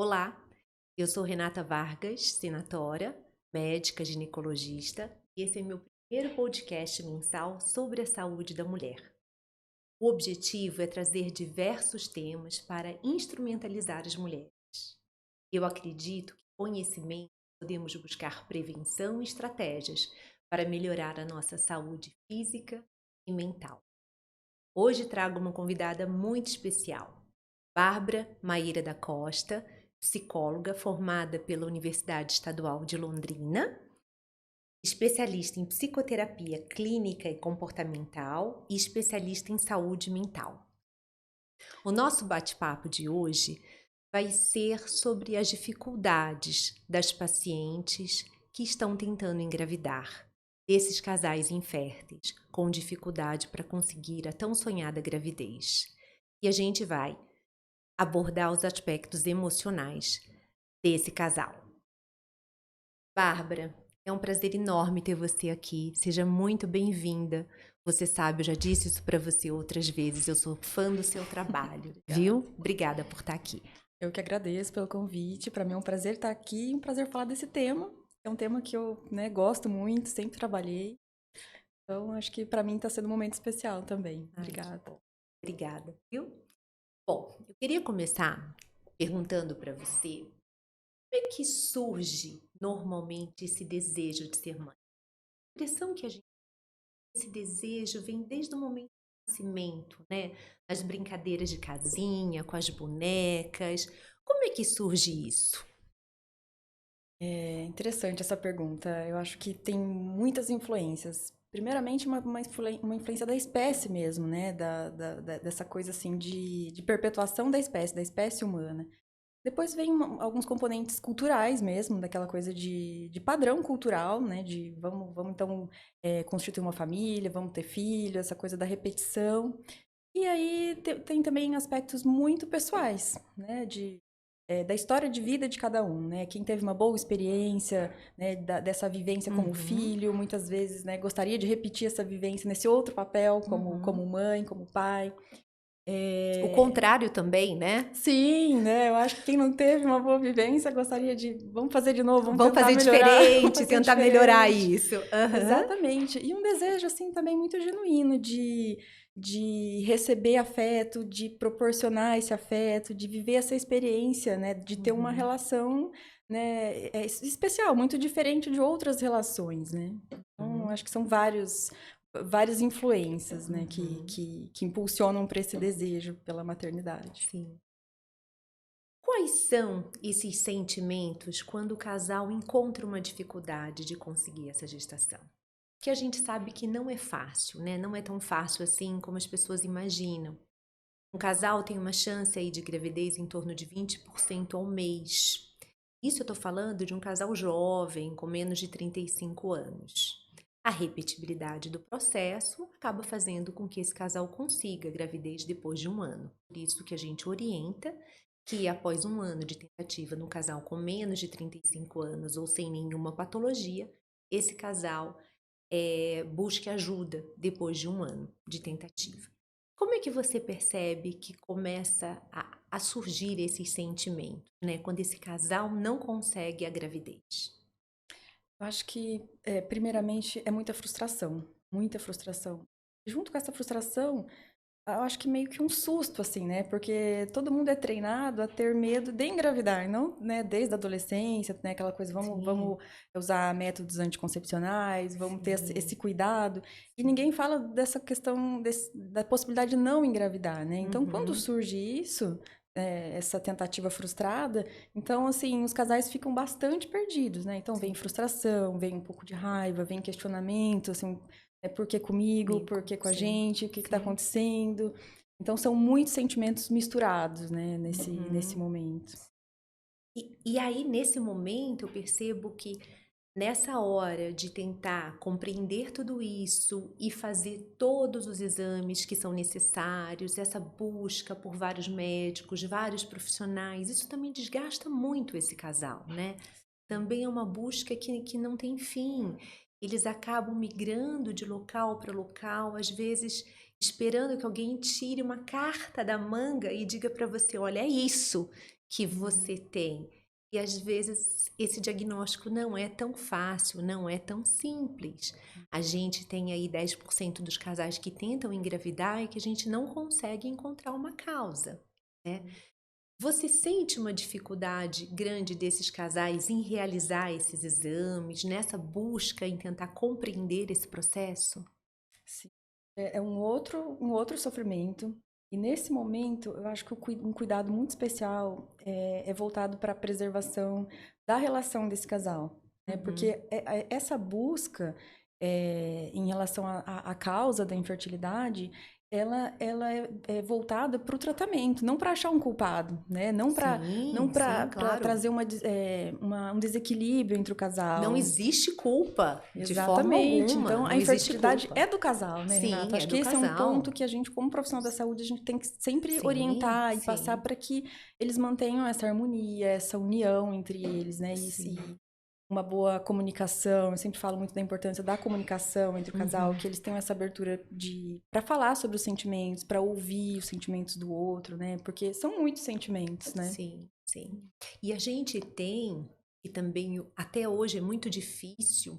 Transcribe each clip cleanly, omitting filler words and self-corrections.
Olá, eu sou Renata Vargas, senatora, médica ginecologista, e esse é meu primeiro podcast mensal sobre a saúde da mulher. O objetivo é trazer diversos temas para instrumentalizar as mulheres. Eu acredito que com conhecimento podemos buscar prevenção e estratégias para melhorar a nossa saúde física e mental. Hoje trago uma convidada muito especial, Bárbara Maíra da Costa, psicóloga formada pela Universidade Estadual de Londrina, especialista em psicoterapia clínica e comportamental e especialista em saúde mental. O nosso bate-papo de hoje vai ser sobre as dificuldades das pacientes que estão tentando engravidar, desses casais inférteis com dificuldade para conseguir a tão sonhada gravidez. E a gente vai abordar os aspectos emocionais desse casal. Bárbara, é um prazer enorme ter você aqui. Seja muito bem-vinda. Você sabe, eu já disse isso para você outras vezes. Eu sou fã do seu trabalho, viu? Obrigada por estar aqui. Eu que agradeço pelo convite. Para mim é um prazer estar aqui, um prazer falar desse tema. É um tema que eu, gosto muito, sempre trabalhei. Então, acho que para mim está sendo um momento especial também. Obrigada. Obrigada, viu? Bom, eu queria começar perguntando para você, como é que surge normalmente esse desejo de ser mãe? A impressão que a gente tem, esse desejo vem desde o momento do nascimento, né? As brincadeiras de casinha, com as bonecas. Como é que surge isso? É interessante essa pergunta. Eu acho que tem muitas influências. Primeiramente, uma influência da espécie mesmo, né? Dessa coisa assim de perpetuação da espécie humana. Depois vem alguns componentes culturais mesmo, daquela coisa de padrão cultural, né? De vamos então constituir uma família, vamos ter filho, essa coisa da repetição. E aí tem também aspectos muito pessoais, né? Da história de vida de cada um, né? Quem teve uma boa experiência, né? Dessa vivência como filho, muitas vezes, né? Gostaria de repetir essa vivência nesse outro papel, como mãe, como pai. O contrário também, né? Sim, né? Eu acho que quem não teve uma boa vivência gostaria de, vamos fazer de novo, vamos Vamos tentar fazer melhorar, vamos diferente, fazer tentar melhorar diferente. isso. Aham. Exatamente. E um desejo, assim, também muito genuíno de receber afeto, de proporcionar esse afeto, de viver essa experiência, né? De ter uma relação, né? Especial, muito diferente de outras relações, né? Então, acho que são várias influências, né? Que impulsionam para esse desejo pela maternidade. Sim. Quais são esses sentimentos quando o casal encontra uma dificuldade de conseguir essa gestação? Que a gente sabe que não é fácil, né? Não é tão fácil assim como as pessoas imaginam. Um casal tem uma chance aí de gravidez em torno de 20% ao mês. Isso eu tô falando de um casal jovem, com menos de 35 anos. A repetibilidade do processo acaba fazendo com que esse casal consiga gravidez depois de um ano. Por isso que a gente orienta que após um ano de tentativa no casal com menos de 35 anos ou sem nenhuma patologia, esse casal busque ajuda depois de um ano de tentativa. Como é que você percebe que começa a surgir esses sentimentos, né? Quando esse casal não consegue a gravidez? Eu acho que, primeiramente, é muita frustração, muita frustração. Junto com essa frustração, eu acho que meio que um susto, assim, né? Porque todo mundo é treinado a ter medo de engravidar, não, né? Desde a adolescência, né? Aquela coisa, Sim, vamos usar métodos anticoncepcionais, vamos ter esse sim, cuidado. E sim. ninguém fala dessa questão da possibilidade de não engravidar, né? Então, quando Uhum, surge isso, essa tentativa frustrada, então, assim, os casais ficam bastante perdidos, né? Então, vem sim, frustração, vem um pouco de raiva, vem questionamento, assim, por que comigo, por comigo, que com a sim, gente, o que está sim. acontecendo. Então, são muitos sentimentos misturados, né, nesse Uhum. momento. E aí, nesse momento, eu percebo que nessa hora de tentar compreender tudo isso e fazer todos os exames que são necessários, essa busca por vários médicos, vários profissionais, isso também desgasta muito esse casal, né? Também é uma busca que não tem fim. Eles acabam migrando de local para local, às vezes esperando que alguém tire uma carta da manga e diga para você: olha, é isso. que você tem. E às vezes esse diagnóstico não é tão fácil, não é tão simples. A gente tem aí 10% dos casais que tentam engravidar e que a gente não consegue encontrar uma causa, né? Você sente uma dificuldade grande desses casais em realizar esses exames, nessa busca em tentar compreender esse processo? Sim. É um outro sofrimento. E nesse momento, eu acho que um cuidado muito especial é voltado para a preservação da relação desse casal, né? Uhum. Porque essa busca em relação à causa da infertilidade, ela é voltada para o tratamento, não para achar um culpado, né? Não Sim, sim, para claro. trazer um desequilíbrio entre o Não casal. existe culpa, de forma Exatamente. alguma, Então, a não existe infertilidade culpa. é do casal, né, Renata? Sim, é Acho que do esse é um ponto casal. que a gente, como profissional da saúde, a gente tem que sempre Sim, orientar e passar sim, para que eles mantenham essa harmonia, essa união entre eles, né? sim. Uma boa comunicação. Eu sempre falo muito da importância da comunicação entre o casal, Uhum. que eles tenham essa abertura de para falar sobre os sentimentos, para ouvir os sentimentos do outro, né? Porque são muitos sentimentos, né? Sim, sim. E a gente tem, e também até hoje é muito difícil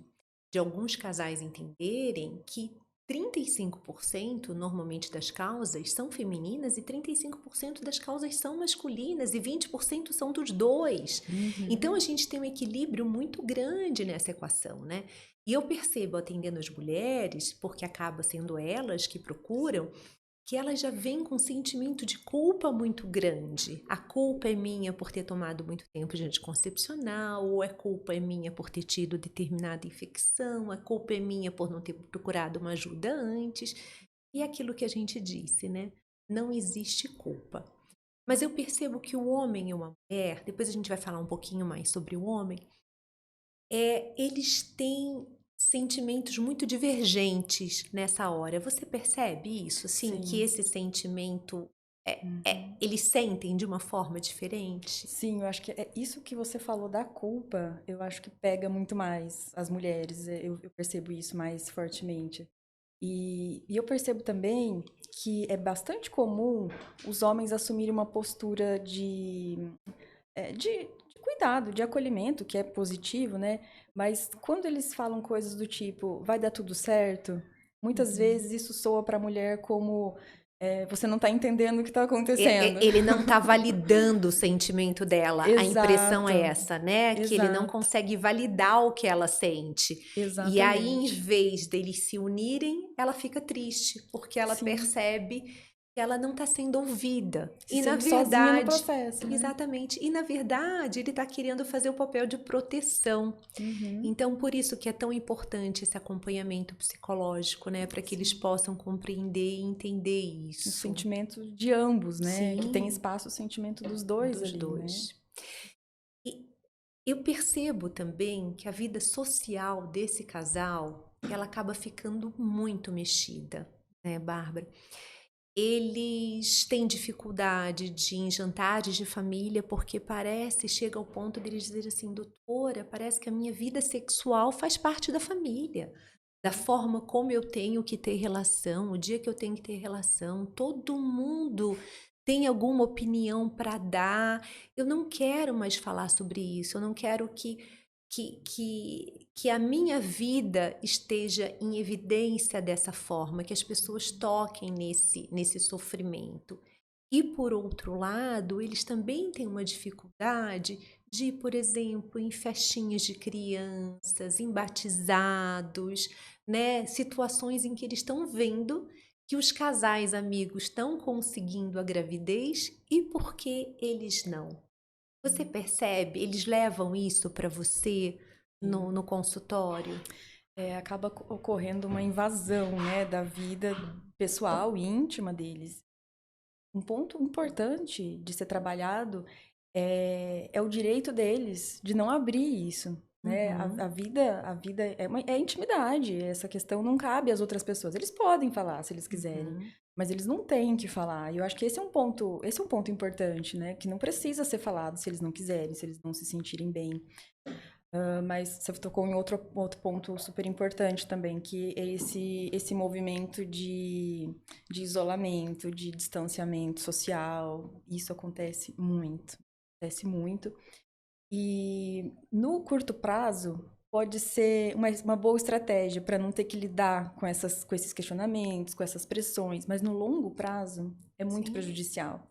de alguns casais entenderem que 35% normalmente das causas são femininas e 35% das causas são masculinas e 20% são dos dois. Então a Uhum. gente tem um equilíbrio muito grande nessa equação, né? E eu percebo atendendo as mulheres, porque acaba sendo elas que procuram, que ela já vem com um sentimento de culpa muito grande. A culpa é minha por ter tomado muito tempo de anticoncepcional, ou a culpa é minha por ter tido determinada infecção, a culpa é minha por não ter procurado uma ajuda antes. E é aquilo que a gente disse, né? Não existe culpa. Mas eu percebo que o homem e uma mulher, depois a gente vai falar um pouquinho mais sobre o homem, eles têm sentimentos muito divergentes nessa hora. Você percebe isso, assim, que Sim. esse sentimento Uhum. eles sentem de uma forma diferente? Sim, eu acho que é isso que você falou da culpa, eu acho que pega muito mais as mulheres, eu percebo isso mais fortemente. E eu percebo também que é bastante comum os homens assumirem uma postura de cuidado, de acolhimento, que é positivo, né? Mas quando eles falam coisas do tipo, vai dar tudo certo, muitas Uhum. vezes isso soa para a mulher como você não está entendendo o que está acontecendo. Ele não está validando o sentimento dela. A impressão é Exato, essa, né? Que ele não exato, consegue validar o que ela sente. E aí, em exatamente. vez deles se unirem, ela fica triste, porque ela Sim, percebe que ela não está sendo ouvida. se E na sente sozinha no verdade, processo, né? exatamente. E na verdade, ele está querendo fazer o papel de proteção. Uhum, Então, por isso que é tão importante esse acompanhamento psicológico, né? Para que eles sim. possam compreender e entender O isso. sentimento de ambos, né? Que tem Sim, espaço o sentimento dos dois dos ali, né? dois. E eu percebo também que a vida social desse casal, ela acaba ficando muito mexida, né, Bárbara? Eles têm dificuldade de ir em jantares de família porque parece, chega ao ponto deles dizerem assim, doutora, parece que a minha vida sexual faz parte da família. Da forma como eu tenho que ter relação, o dia que eu tenho que ter relação, todo mundo tem alguma opinião para dar. Eu não quero mais falar sobre isso, eu não quero que a minha vida esteja em evidência dessa forma, que as pessoas toquem nesse sofrimento. E, por outro lado, eles também têm uma dificuldade de ir, por exemplo, em festinhas de crianças, em batizados, né? Situações em que eles estão vendo que os casais amigos estão conseguindo a gravidez e por que eles não? Você percebe? Eles levam isso para você Sim. no consultório? Acaba ocorrendo uma invasão, né, da vida pessoal e íntima deles. Um ponto importante de ser trabalhado é o direito deles de não abrir isso, né? Uhum, A vida é intimidade. Essa questão não cabe às outras pessoas. Eles podem falar se eles quiserem, uhum. mas eles não têm que falar. E eu acho que esse é um ponto importante, né? Que não precisa ser falado se eles não quiserem, se eles não se sentirem bem. Mas você tocou em outro ponto super importante também, que é esse movimento de isolamento, de distanciamento social. Isso acontece muito. acontece muito. E no curto prazo, pode ser uma boa estratégia para não ter que lidar com esses questionamentos, com essas pressões, mas no longo prazo é muito Sim. prejudicial.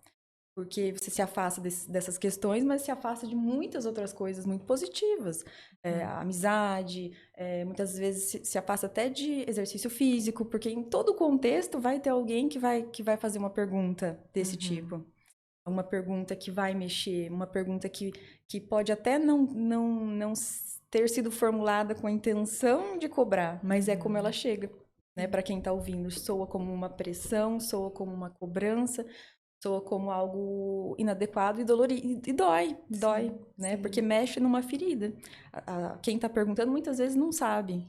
Porque você se afasta dessas questões, mas se afasta de muitas outras coisas muito positivas. A amizade, muitas vezes se afasta até de exercício físico, porque em todo contexto vai ter alguém que vai fazer uma pergunta desse tipo. Uma pergunta que vai mexer, uma pergunta que pode até não ter sido formulada com a intenção de cobrar, mas é como ela chega, né? Para quem está ouvindo, soa como uma pressão, soa como uma cobrança, soa como algo inadequado e dolorido, e dói, né? Sim. Porque mexe numa ferida. Quem está perguntando muitas vezes não sabe,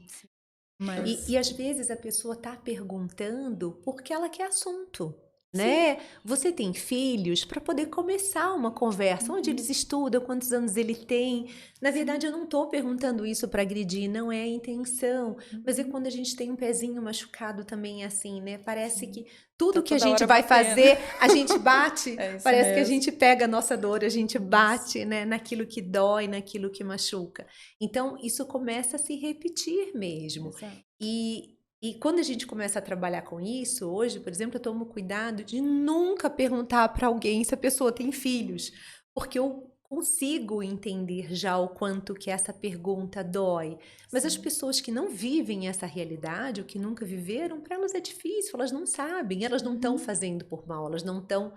mas... E às vezes a pessoa está perguntando porque ela quer assunto, Sim. né? Você tem filhos para poder começar uma conversa, onde eles estudam, quantos anos ele tem. Na verdade, eu não estou perguntando isso para agredir, não é a intenção. Mas é quando a gente tem um pezinho machucado também é assim, né? Parece que tudo Tá que a toda gente hora vai batendo. fazer, a gente bate. É isso Parece que a mesmo. gente pega a nossa dor, a gente bate, né, naquilo que dói, naquilo que machuca. Então, isso começa a se repetir mesmo. Exato. E quando a gente começa a trabalhar com isso, hoje, por exemplo, eu tomo cuidado de nunca perguntar para alguém se a pessoa tem filhos, porque eu consigo entender já o quanto que essa pergunta dói. Mas as pessoas que não vivem essa realidade, ou que nunca viveram, para elas é difícil, elas não sabem, elas não estão fazendo por mal, elas não estão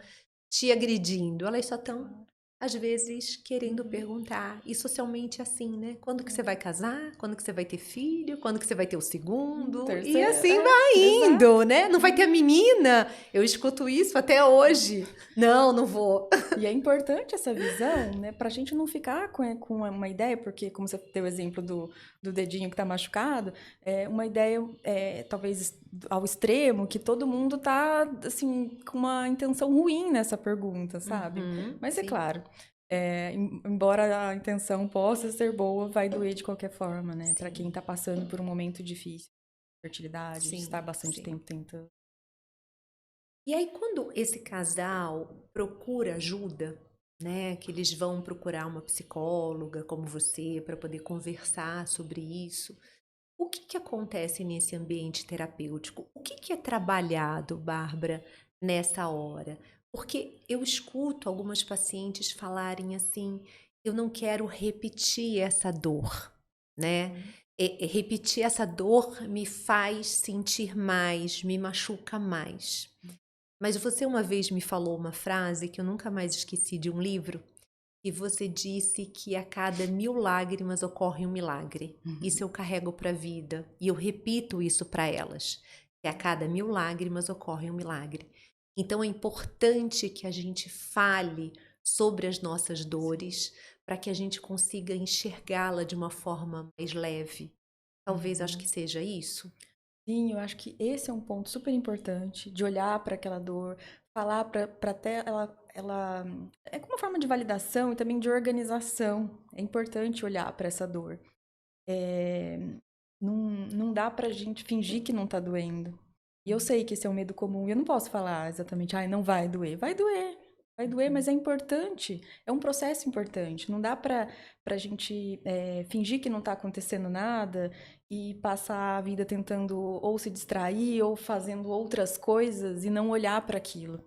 te agredindo, elas só estão, às vezes, querendo perguntar. E socialmente é assim, né? Quando que você vai casar? Quando que você vai ter filho? Quando que você vai ter o segundo? E Terceiro, assim vai exato. indo, né? Não vai ter a menina? Eu escuto isso até hoje. Não, não vou. E é importante essa visão, né? Pra gente não ficar com uma ideia, porque, como você deu o exemplo do dedinho que tá machucado, é uma ideia, talvez ao extremo, que todo mundo tá, assim, com uma intenção ruim nessa pergunta, sabe? Mas é Sim. claro, embora a intenção possa ser boa, vai doer de qualquer forma, né? Pra quem tá passando por um momento difícil, fertilidade, de Sim, estar bastante sim. tempo tentando. E aí, quando esse casal procura ajuda, né, que eles vão procurar uma psicóloga como você para poder conversar sobre isso, o que que acontece nesse ambiente terapêutico? O que que é trabalhado, Bárbara, nessa hora? Porque eu escuto algumas pacientes falarem assim: eu não quero repetir essa dor, né? Repetir essa dor me faz sentir mais, me machuca mais. Mas você uma vez me falou uma frase que eu nunca mais esqueci de um livro, e você disse que a cada 1000 lágrimas ocorre um milagre. Isso eu carrego para a vida e eu repito isso para elas, que a cada 1000 lágrimas ocorre um milagre. Então é importante que a gente fale sobre as nossas dores para que a gente consiga enxergá-la de uma forma mais leve. Talvez acho que seja isso. Sim, eu acho que esse é um ponto super importante, de olhar para aquela dor, falar para até ela é como uma forma de validação e também de organização. É importante olhar para essa dor. É, não dá pra gente fingir que não tá doendo. E eu sei que esse é um medo comum, e eu não posso falar exatamente, ai, não vai doer. Vai doer, mas é importante. É um processo importante. Não dá pra gente fingir que não tá acontecendo nada e passar a vida tentando ou se distrair ou fazendo outras coisas e não olhar para aquilo.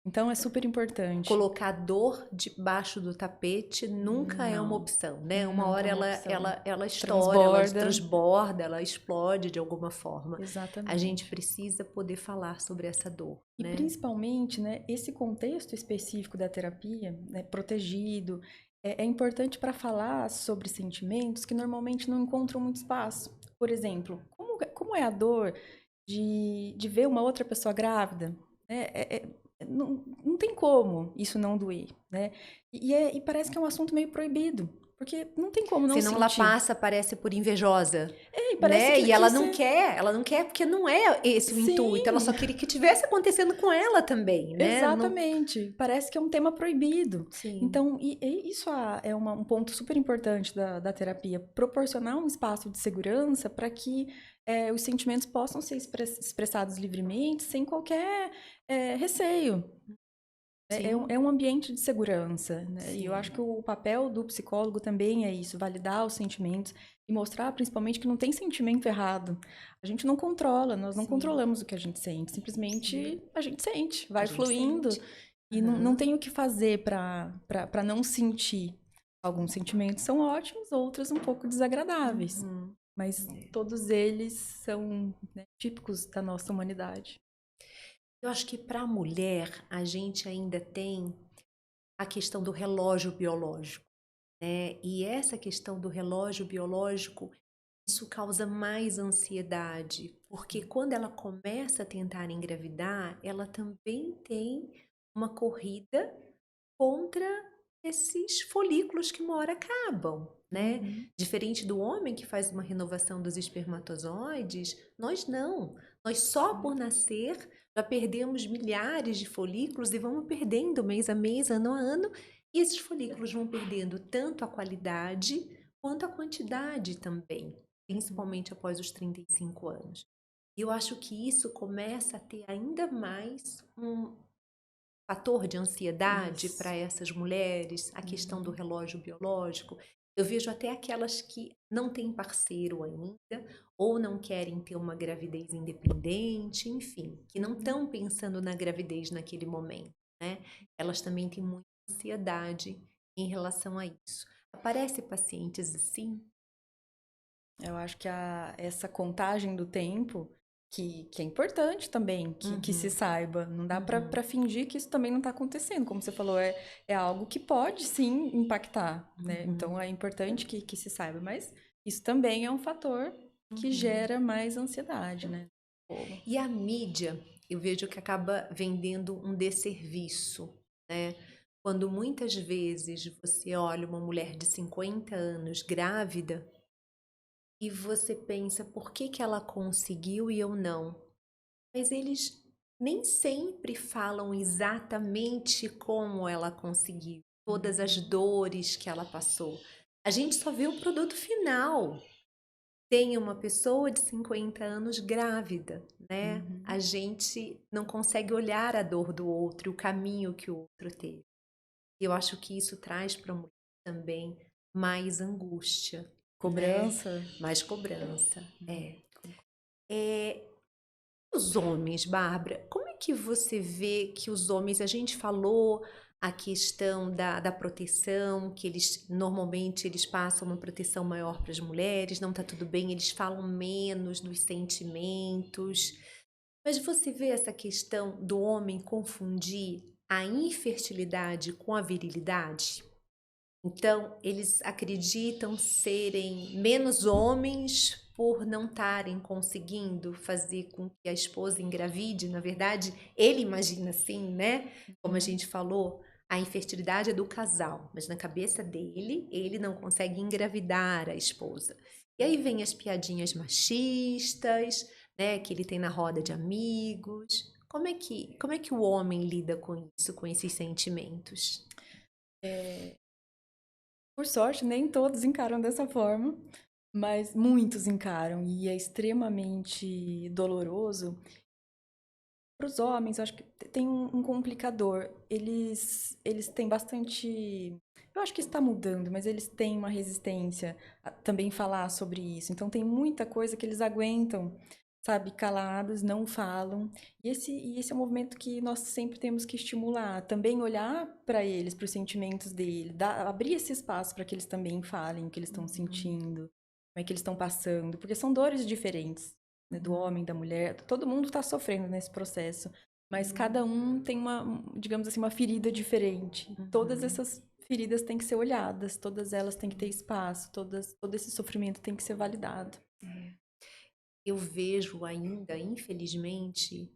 Então é super importante. Colocar dor debaixo do tapete nunca é uma opção, né? Uma hora Nunca é uma opção. ela estoura, ela Transborda. transborda, ela explode de alguma forma. A gente Exatamente. precisa poder falar sobre essa dor, E né? principalmente, né, esse contexto específico da terapia, né, protegido, é importante para falar sobre sentimentos que normalmente não encontram muito espaço. Por exemplo, como é a dor de ver uma outra pessoa grávida? Né? Não tem como isso não doer, né? E parece que é um assunto meio proibido, porque não tem como não Senão ela sentir. passa, parece por invejosa, E parece né? E que ela não quer porque não é esse o intuito, ela sim, só queria que tivesse acontecendo com ela também, né? Não... exatamente. Parece que é um tema proibido. Sim. Então, e isso é um ponto super importante da terapia, proporcionar um espaço de segurança para que os sentimentos possam ser expressados livremente, sem qualquer receio. Sim. É um ambiente de segurança, né? E eu Sim. acho que o papel do psicólogo também é isso, validar os sentimentos e mostrar principalmente que não tem sentimento errado. A gente não controla, nós não Sim. controlamos o que a gente sente, Sim. simplesmente a gente sente, A vai gente fluindo sente. e não Aham. tem o que fazer para não sentir. Alguns sentimentos são ótimos, outros um pouco desagradáveis, Uhum. mas É. todos eles são, né, típicos da nossa humanidade. Eu acho que para a mulher a gente ainda tem a questão do relógio biológico, né? E essa questão do relógio biológico, isso causa mais ansiedade, porque quando ela começa a tentar engravidar, ela também tem uma corrida contra esses folículos que uma hora acabam, né? Uhum. Diferente do homem que faz uma renovação dos espermatozoides, nós não. Nós só por nascer já perdemos milhares de folículos e vamos perdendo mês a mês, ano a ano, e esses folículos vão perdendo tanto a qualidade quanto a quantidade também, principalmente após os 35 anos. E eu acho que isso começa a ter ainda mais um fator de ansiedade para Isso. essas mulheres, a questão do Uhum. relógio biológico. Eu vejo até aquelas que não têm parceiro ainda, ou não querem ter uma gravidez independente, enfim, que não Uhum. estão pensando na gravidez naquele momento, né? Elas também têm muita ansiedade em relação a isso. Aparece pacientes assim? Eu acho que essa contagem do tempo, que é importante também, que se Uhum, saiba. Não dá uhum, para fingir que isso também não está acontecendo. Como você falou, é algo que pode sim impactar, né? uhum, Então é importante que se saiba. Mas isso também é um fator que uhum. gera mais ansiedade, né? Povo. E a mídia, eu vejo que acaba vendendo um desserviço, né? Quando muitas vezes você olha uma mulher de 50 anos grávida e você pensa por que que ela conseguiu e eu não. Mas eles nem sempre falam exatamente como ela conseguiu, todas as Uhum. dores que ela passou. A gente só vê o produto final. Tem uma pessoa de 50 anos grávida, né? A Uhum. gente não consegue olhar a dor do outro e o caminho que o outro teve. E eu acho que isso traz para a mulher também mais angústia, né? Cobrança. Mais cobrança. Uhum. É. É, os homens, Bárbara, como é que você vê que os homens, a gente falou a questão da proteção, que eles normalmente eles passam uma proteção maior para as mulheres, não está tudo bem, eles falam menos dos sentimentos. Mas você vê essa questão do homem confundir a infertilidade com a virilidade? Então, eles acreditam serem menos homens por não estarem conseguindo fazer com que a esposa engravide. Na verdade, ele imagina assim, né? Como a Uhum. gente falou, a infertilidade é do casal, mas na cabeça dele, ele não consegue engravidar a esposa. E aí vem as piadinhas machistas, né, que ele tem na roda de amigos. Como é que o homem lida com isso, com esses sentimentos? Por sorte, nem todos encaram dessa forma, mas muitos encaram e é extremamente doloroso. Para os homens, eu acho que tem um complicador. Eles têm bastante. Eu acho que está mudando, mas eles têm uma resistência a também falar sobre isso. Então, tem muita coisa que eles aguentam, sabe, calados, não falam. E esse é um movimento que nós sempre temos que estimular. Também olhar para eles, para os sentimentos dele, abrir esse espaço para que eles também falem o que eles estão Uhum, sentindo, como é que eles estão passando, porque são dores diferentes, né, do uhum. homem, da mulher, todo mundo está sofrendo nesse processo, mas cada um tem digamos assim, uma ferida diferente. Todas Uhum. essas feridas têm que ser olhadas, todas elas têm que ter espaço, todo esse sofrimento tem que ser validado. É. Eu vejo ainda, infelizmente,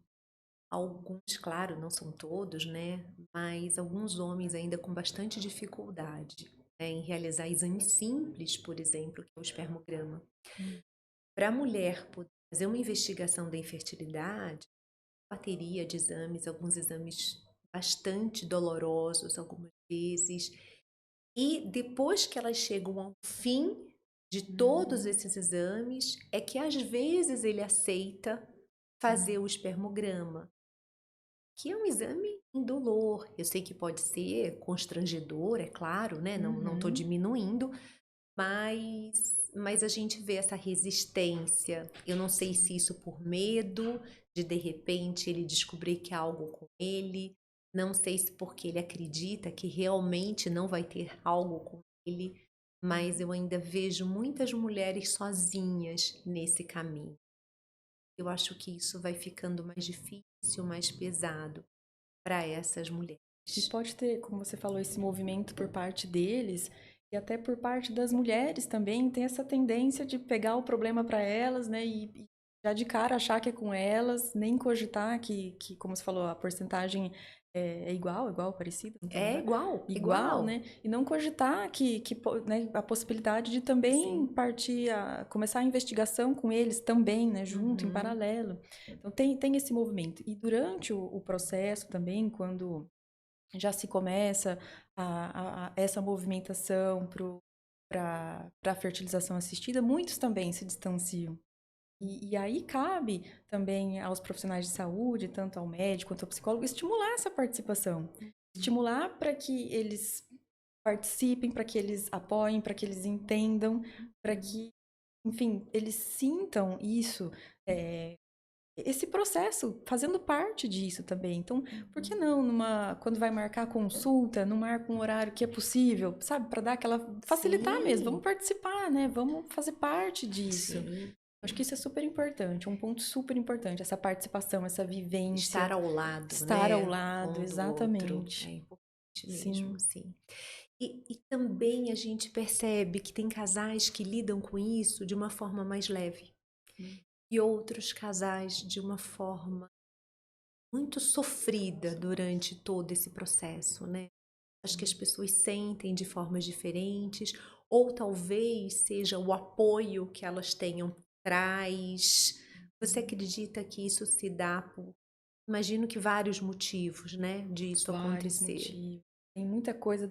alguns, claro, não são todos, né? Mas alguns homens ainda com bastante dificuldade, né, em realizar exames simples, por exemplo, que é o espermograma. Hum. Para a mulher poder fazer uma investigação da infertilidade, bateria de exames, alguns exames bastante dolorosos, algumas vezes. E depois que elas chegam ao fim de todos Uhum. esses exames, é que às vezes ele aceita fazer o espermograma. que é um exame indolor. Eu sei que pode ser constrangedor, é claro, né? Não estou Uhum. diminuindo, mas a gente vê essa resistência. Eu não sei se isso por medo de repente ele descobrir que há algo com ele, não sei se porque ele acredita que realmente não vai ter algo com ele, mas eu ainda vejo muitas mulheres sozinhas nesse caminho. Eu acho que isso vai ficando mais difícil, mais pesado para essas mulheres. E pode ter, como você falou, esse movimento por parte deles e até por parte das mulheres também, tem essa tendência de pegar o problema para elas, né, e já de cara achar que é com elas, nem cogitar que como você falou, a porcentagem é igual, parecida, não tô É lembrando. igual, Igual, igual. né? E não cogitar né, a possibilidade de também Sim. partir começar a investigação com eles também, né, junto, em Uhum. paralelo. Então tem esse movimento. E durante o processo também, quando já se começa essa movimentação para a fertilização assistida, muitos também se distanciam. E aí cabe também aos profissionais de saúde, tanto ao médico quanto ao psicólogo, estimular essa participação. Estimular para que eles participem, para que eles apoiem, para que eles entendam, para que, enfim, eles sintam isso, esse processo, fazendo parte disso também. Então, por que não, quando vai marcar a consulta, não marca um horário que é possível, sabe? Para dar aquela. Facilitar mesmo, vamos Sim, participar, né? Vamos fazer parte disso. sim. Acho que isso é super importante, um ponto super importante, essa participação, essa Estar vivência, ao lado, estar ao né, lado, um do outro, é exatamente. importante mesmo, Sim. sim. E também a gente percebe que tem casais que lidam com isso de uma forma mais leve e outros casais de uma forma muito sofrida durante todo esse processo, né. Acho que as pessoas sentem de formas diferentes, ou talvez seja o apoio que elas tenham por trás. Você acredita que isso se dá por, imagino que vários motivos, né, disso Vários acontecer? motivos. Tem muita coisa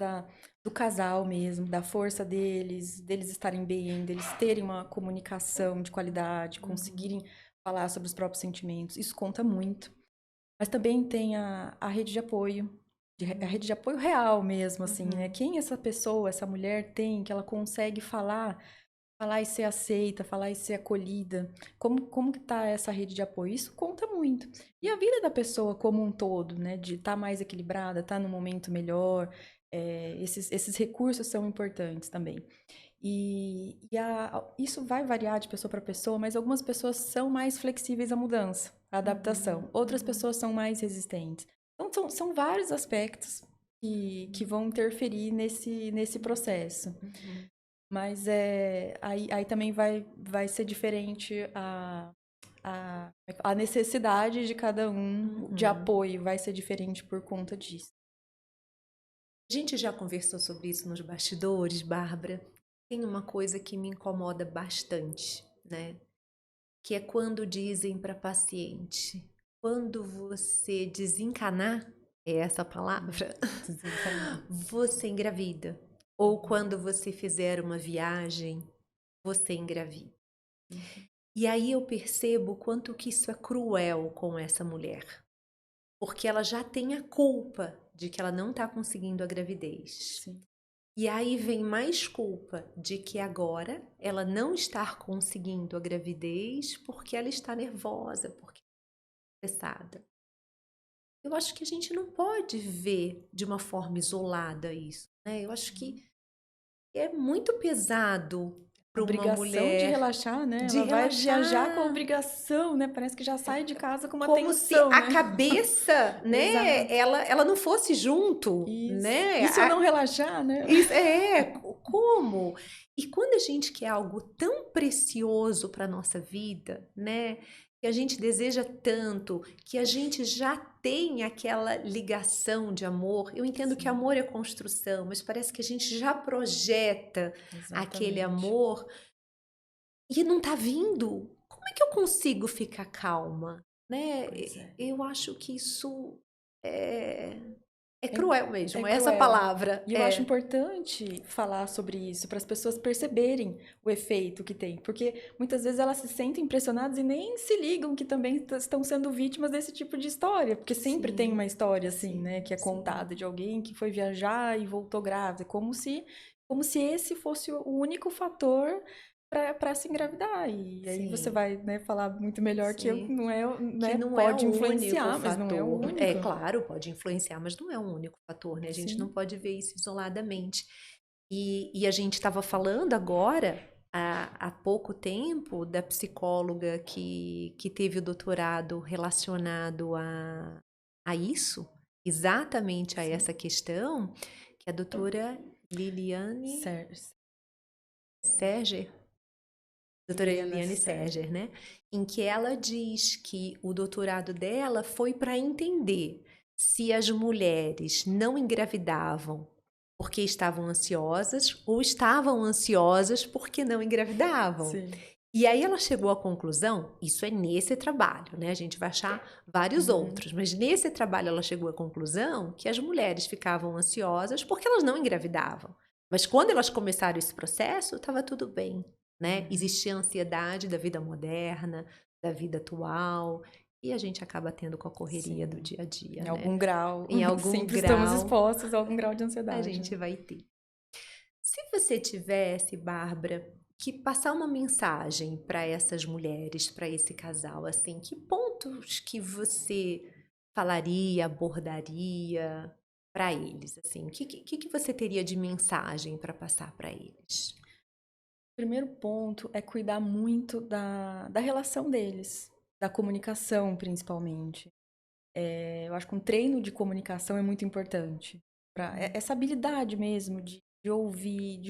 do casal mesmo, da força deles estarem bem, deles terem uma comunicação de qualidade, Uhum, conseguirem falar sobre os próprios sentimentos. Isso conta muito. Mas também tem a rede de apoio, a rede de apoio real mesmo, assim, né? uhum, Quem essa pessoa, essa mulher tem, que ela consegue falar e ser aceita, falar e ser acolhida. Como que tá essa rede de apoio? Isso conta muito. E a vida da pessoa como um todo, né? De estar mais equilibrada, estar num momento melhor. Esses recursos são importantes também. Isso vai variar de pessoa para pessoa, mas algumas pessoas são mais flexíveis à mudança, à adaptação. uhum, Outras uhum, pessoas são mais resistentes. Então, são vários aspectos que vão interferir nesse processo. uhum, Mas aí também vai ser diferente a necessidade de cada um de uhum. apoio, vai ser diferente por conta disso. A gente já conversou sobre isso nos bastidores, Bárbara. Tem uma coisa que me incomoda bastante, né? Que é quando dizem para paciente, quando você desencanar, é essa a palavra, Desencanar. você engravida. Ou quando você fizer uma viagem, você engravida. E aí eu percebo o quanto que isso é cruel com essa mulher. Porque ela já tem a culpa de que ela não está conseguindo a gravidez. Sim. E aí vem mais culpa de que agora ela não está conseguindo a gravidez porque ela está nervosa, porque está estressada. Eu acho que a gente não pode ver de uma forma isolada isso, né? Eu acho que é muito pesado para uma Obrigação de mulher relaxar, né? de Ela vai viajar com a relaxar. obrigação, né? Parece que já sai de casa com uma Como se tensão, a né? cabeça, né, Exato. ela não fosse junto, Isso. né? E se eu não relaxar, né? Isso é, como? E quando a gente quer algo tão precioso para nossa vida, né? Que a gente deseja tanto, que a gente já tem aquela ligação de amor. Eu entendo que Sim, amor é construção, mas parece que a gente já projeta aquele exatamente. amor e não tá vindo. Como é que eu consigo ficar calma, né? Pois é. Eu acho que isso é É cruel mesmo, É é essa cruel. palavra. E eu acho importante falar sobre isso, para as pessoas perceberem o efeito que tem. Porque muitas vezes elas se sentem impressionadas e nem se ligam que também estão sendo vítimas desse tipo de história. Porque sempre tem uma história assim, né? Que é contada de alguém que foi viajar e voltou grávida. Como se esse fosse o único fator para se engravidar. E aí você vai, né, falar muito melhor que eu, não é, Que né? não é o Pode único influenciar, mas não é o fator. único. É claro, pode influenciar, mas não é o único fator, né? A gente não pode ver isso isoladamente. E a gente estava falando agora, há pouco tempo, da psicóloga que teve o doutorado relacionado a isso, exatamente a essa questão, que é a doutora Liliane Serger. Doutora Liliane Serger, né? Em que ela diz que o doutorado dela foi para entender se as mulheres não engravidavam porque estavam ansiosas ou estavam ansiosas porque não engravidavam. Sim. E aí ela chegou à conclusão, isso é nesse trabalho, né? A gente vai achar vários outros, mas nesse trabalho ela chegou à conclusão que as mulheres ficavam ansiosas porque elas não engravidavam. Mas quando elas começaram esse processo, estava tudo bem, né? Existia a ansiedade da vida moderna, da vida atual, e a gente acaba tendo com a correria do dia a dia, Em algum grau. Em algum sempre grau, estamos expostos a algum grau de ansiedade. a gente vai ter. Se você tivesse, Bárbara, que passar uma mensagem para essas mulheres, para esse casal, assim, que pontos que você falaria, abordaria para eles, assim? O que você teria de mensagem para passar para eles? O primeiro ponto é cuidar muito da relação deles, da comunicação, principalmente. Eu acho que um treino de comunicação é muito importante. Essa habilidade mesmo de ouvir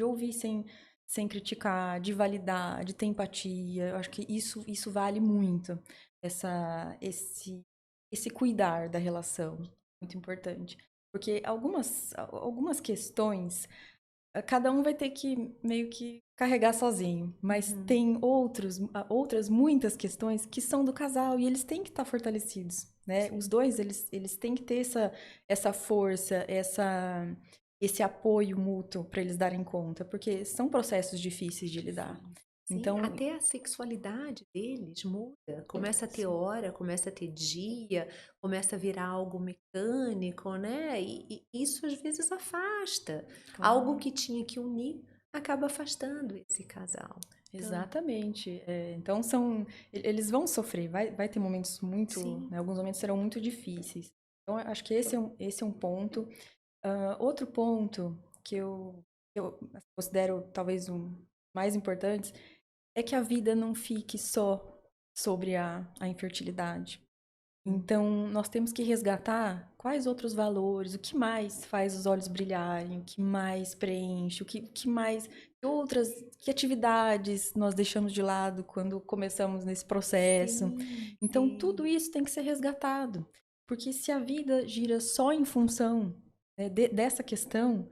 sem criticar, de validar, de ter empatia. Eu acho que isso vale muito. Esse cuidar da relação, muito importante. Porque algumas questões, cada um vai ter que meio que carregar sozinho. Mas tem outras muitas questões que são do casal e eles têm que estar fortalecidos, né? Os dois, eles têm que ter essa força, esse apoio mútuo para eles darem conta, porque são processos difíceis de lidar. Sim, Então, até a sexualidade deles muda. Começa a ter hora, começa a ter dia, começa a virar algo mecânico, né? E isso às vezes afasta. Algo que tinha que unir acaba afastando esse casal. Exatamente. Então eles vão sofrer, vai ter momentos né, alguns momentos serão muito difíceis. Então acho que esse é um ponto. Outro ponto que eu considero talvez um mais importante é que a vida não fique só sobre a infertilidade. Então, nós temos que resgatar quais outros valores, o que mais faz os olhos brilharem, o que mais preenche, que atividades nós deixamos de lado quando começamos nesse processo. Então, tudo isso tem que ser resgatado. Porque se a vida gira só em função, né, dessa questão,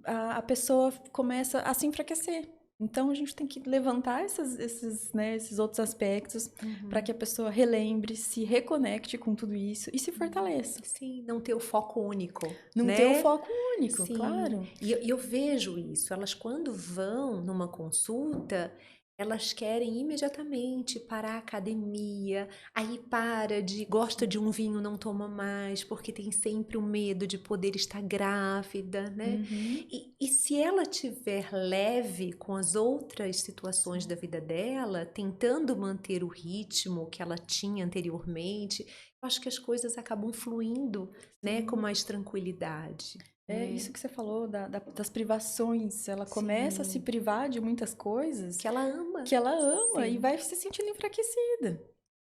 a pessoa começa a se enfraquecer. Então, a gente tem que levantar esses outros aspectos para que a pessoa relembre, se reconecte com tudo isso e se fortaleça. Sim, não ter o foco único. Não né? ter o foco único, Sim. claro. E eu vejo isso. Elas, quando vão numa consulta, elas querem imediatamente parar a academia, aí gosta de um vinho, não toma mais, porque tem sempre o medo de poder estar grávida, né? E se ela tiver leve com as outras situações da vida dela, tentando manter o ritmo que ela tinha anteriormente, eu acho que as coisas acabam fluindo, né, com mais tranquilidade. Isso que você falou das privações. Ela começa a se privar de muitas coisas que ela ama. E vai se sentindo enfraquecida.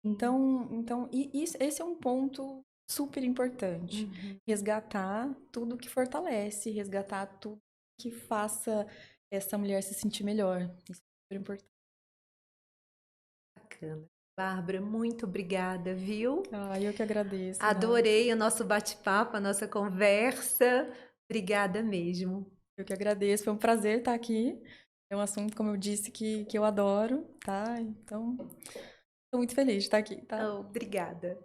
Então esse é um ponto super importante. Resgatar tudo que fortalece, resgatar tudo que faça essa mulher se sentir melhor. Isso é super importante. Bacana. Bárbara, muito obrigada, viu? Eu que agradeço. Adorei o nosso bate-papo, a nossa conversa. Obrigada mesmo. Eu que agradeço, foi um prazer estar aqui. É um assunto, como eu disse, que eu adoro, tá? Então, estou muito feliz de estar aqui, tá? Obrigada.